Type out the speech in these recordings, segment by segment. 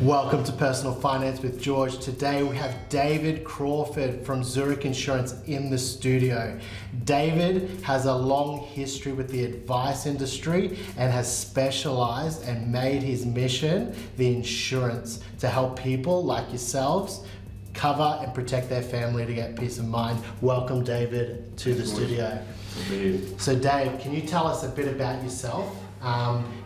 Welcome to Personal Finance with George. Today we have David Crawford from Zurich Insurance in the studio. David has a long history with the advice industry and has specialized and made his mission the insurance to help people like yourselves cover and protect their family to get peace of mind. Welcome, David, to the studio. So Dave, can you tell us a bit about yourself?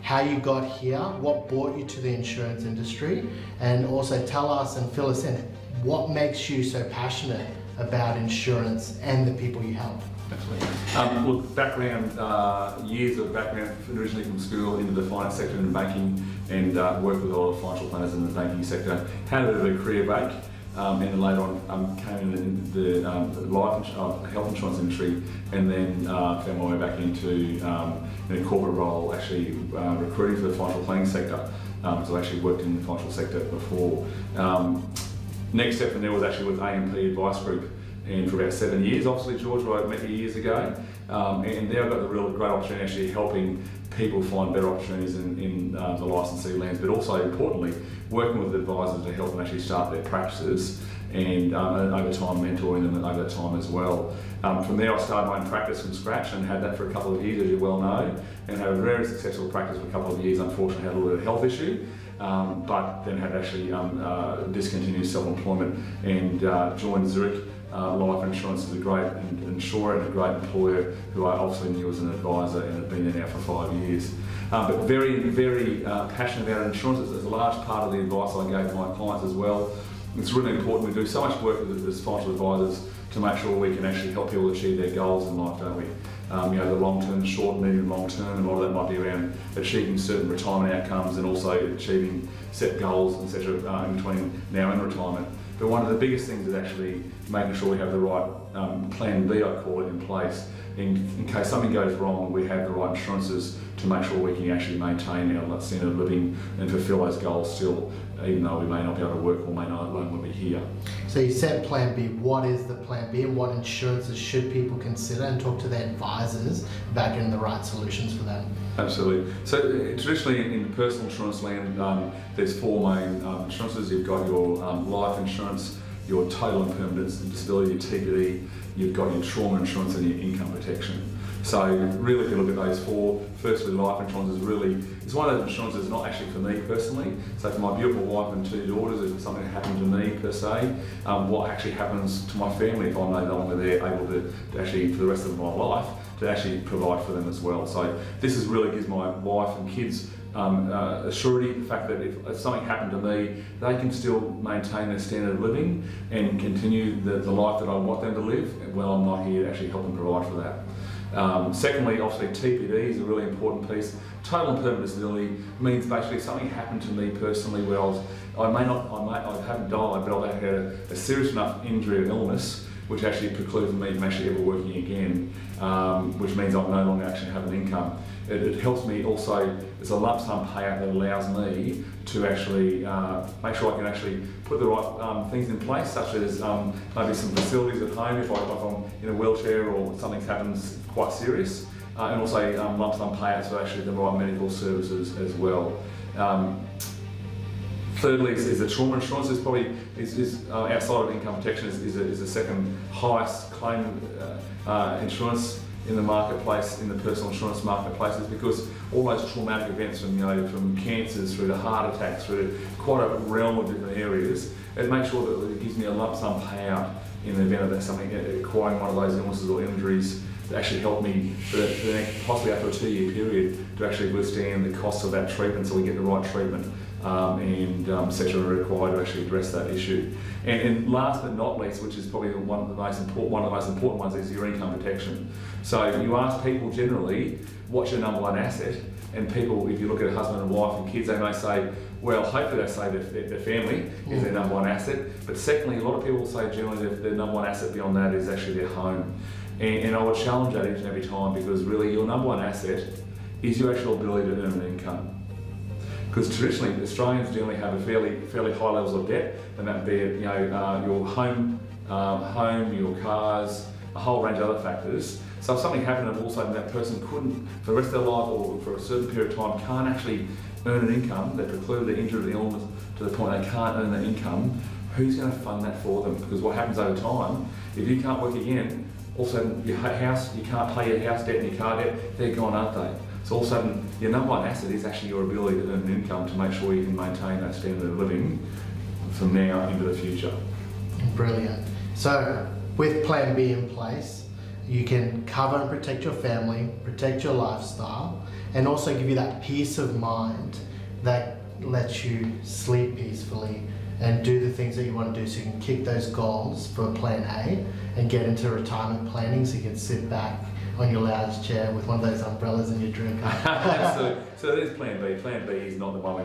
How you got here, what brought you to the insurance industry, and also tell us and fill us in what makes you so passionate about insurance and the people you help. Absolutely. Look, background, years of background originally from school into the finance sector and banking, and worked with a lot of financial planners in the banking sector. Had a bit of a career break, and then later on came in the health insurance industry, and then found my way back into in a corporate role, actually recruiting for the financial planning sector, because I actually worked in the financial sector before. Next step from there was actually with AMP Advice Group, and for about 7 years, obviously George, where I met you years ago, and there I got the real great opportunity actually helping people find better opportunities in the licensee lands, but also importantly working with advisors to help them actually start their practices, and over time mentoring them over that time as well. From there I started my own practice from scratch and had that for a couple of years, as you well know, and had a very successful practice for a couple of years. Unfortunately had a little bit of health issue, but then had actually discontinued self-employment and joined Zurich Life Insurance as a great insurer and a great employer who I obviously knew as an advisor and have been there now for 5 years. But very, very passionate about insurance. It's a large part of the advice I gave to my clients as well. It's really important. We do so much work as financial advisors to make sure we can actually help people achieve their goals in life, don't we? The long-term, short, medium, long-term, and a lot of that might be around achieving certain retirement outcomes and also achieving set goals, etc. In between now and retirement. But one of the biggest things is actually making sure we have the right plan B, I call it, in place. In case something goes wrong, we have the right insurances to make sure we can actually maintain our standard of living and fulfil those goals still, even though we may not be able to work or may not alone be here. So you said plan B. What is the plan B and what insurances should people consider, and talk to their advisors about getting the right solutions for them? Absolutely. So traditionally in personal insurance land, there's four main insurances. You've got your life insurance, your total and permanent disability, your TPD, you've got your trauma insurance and your income protection. So really, if you look at those four, firstly life insurance it's one of those insurances that's not actually for me personally. So for my beautiful wife and 2 daughters, if something happened to me per se, what actually happens to my family if I'm no longer there, able to actually, for the rest of my life, to actually provide for them as well. So this really gives my wife and kids a surety, the fact that if something happened to me, they can still maintain their standard of living and continue the life that I want them to live while I'm not here to actually help them provide for that. Secondly, obviously TPD is a really important piece. Total and permanent disability means basically something happened to me personally where I haven't died, but I've had a serious enough injury or illness which actually precludes me from actually ever working again, which means I no longer actually have an income. It helps me also, it's a lump sum payout that allows me to actually make sure I can actually put the right things in place, such as maybe some facilities at home if I'm in a wheelchair or something happens quite serious, and also lump sum payouts for actually the right medical services as well. Thirdly is the trauma insurance. Is probably outside of income protection is the second highest claim insurance in the marketplace, in the personal insurance marketplaces, because all those traumatic events from cancers through to heart attacks through to quite a realm of different areas, it makes sure that it gives me a lump sum payout in the event of that something acquiring one of those illnesses or injuries to actually help me for the next, possibly after a 2-year period, to actually withstand the cost of that treatment so we get the right treatment and etc. required to actually address that issue. And last but not least, which is probably one of the most important ones, is your income protection. So you ask people generally, what's your number one asset? And people, if you look at a husband and wife and kids, they may say, well, hopefully they say their family is their number one asset. But secondly, a lot of people say generally their number one asset beyond that is actually their home. And I would challenge that each and every time, because really your number one asset is your actual ability to earn an income. Because traditionally Australians generally have a fairly high levels of debt, and that be it your home, your cars, a whole range of other factors. So if something happened and all of a sudden that person couldn't, for the rest of their life or for a certain period of time, can't actually earn an income that preclude the injury or the illness to the point they can't earn the income, who's going to fund that for them? Because what happens over time, if you can't work again, all of a sudden your house, you can't pay your house debt and your car debt, they're gone, aren't they? So all of a sudden, your number one asset is actually your ability to earn an income to make sure you can maintain that standard of living from now into the future. Brilliant. So with Plan B in place, you can cover and protect your family, protect your lifestyle, and also give you that peace of mind that lets you sleep peacefully and do the things that you want to do, so you can kick those goals for Plan A and get into retirement planning, so you can sit back on your lounge chair with one of those umbrellas and your drink. So that is Plan B. Plan B is not the one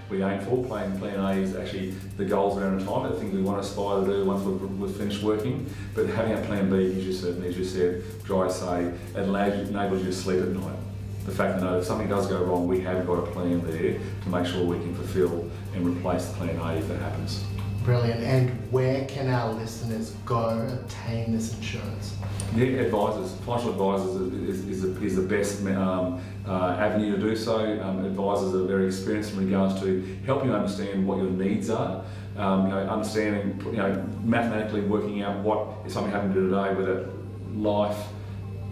we aim for. Plan A is actually the goals around retirement, the things we want to aspire to do once we've finished working. But having a Plan B gives you certainty, as you said, dry say, it enables you to sleep at night. The fact that if something does go wrong, we have got a plan there to make sure we can fulfil and replace the Plan A if that happens. Brilliant. And where can our listeners go obtain this insurance? Yeah, advisors, financial advisors is the best avenue to do so. Advisors are very experienced in regards to helping you understand what your needs are. Understanding, mathematically working out what is something happening to you today, whether life,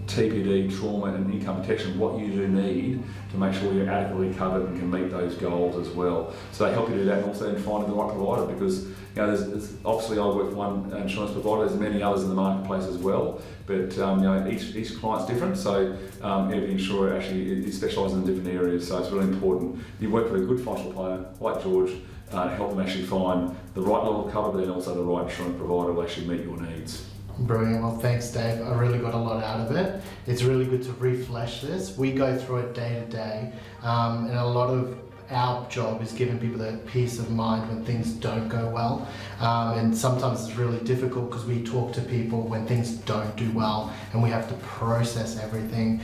TPD, trauma and income protection, what you do need to make sure you're adequately covered and can meet those goals as well. So they help you do that, and also in finding the right provider, because there's obviously I work with one insurance provider, there's many others in the marketplace as well, but each client's different, so every insurer actually specialises in different areas, so it's really important you work with a good financial planner like George to help them actually find the right level of cover, but then also the right insurance provider will actually meet your needs. Brilliant. Well, thanks, Dave. I really got a lot out of it. It's really good to refresh this. We go through it day to day, and a lot of our job is giving people that peace of mind when things don't go well. And sometimes it's really difficult because we talk to people when things don't do well, and we have to process everything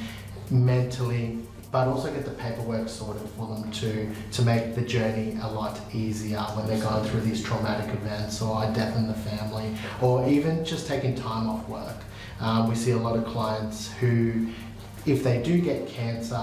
mentally, but also get the paperwork sorted for them to make the journey a lot easier when they're going through these traumatic events, or a death in the family, or even just taking time off work. We see a lot of clients who, if they do get cancer,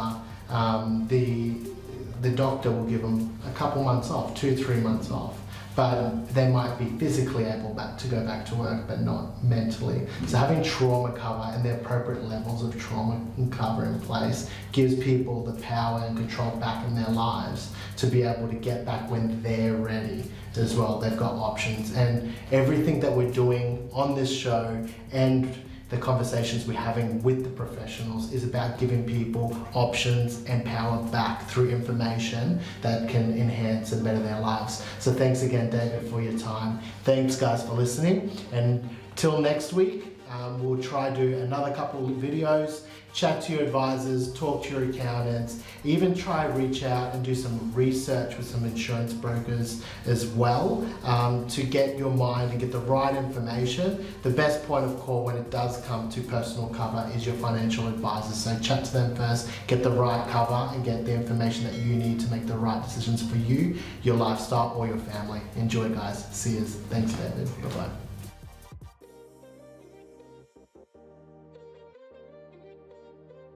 the doctor will give them a couple months off, 2-3 months off, but they might be physically able to go back to work, but not mentally. So having trauma cover and the appropriate levels of trauma cover in place gives people the power and control back in their lives to be able to get back when they're ready as well. They've got options, and everything that we're doing on this show and the conversations we're having with the professionals is about giving people options and power back through information that can enhance and better their lives. So thanks again, David, for your time. Thanks, guys, for listening. And till next week, we'll try to do another couple of videos, chat to your advisors, talk to your accountants, even try reach out and do some research with some insurance brokers as well, to get your mind and get the right information. The best point of call when it does come to personal cover is your financial advisor. So chat to them first, get the right cover and get the information that you need to make the right decisions for you, your lifestyle or your family. Enjoy, guys. See you. Thanks, David. Bye-bye.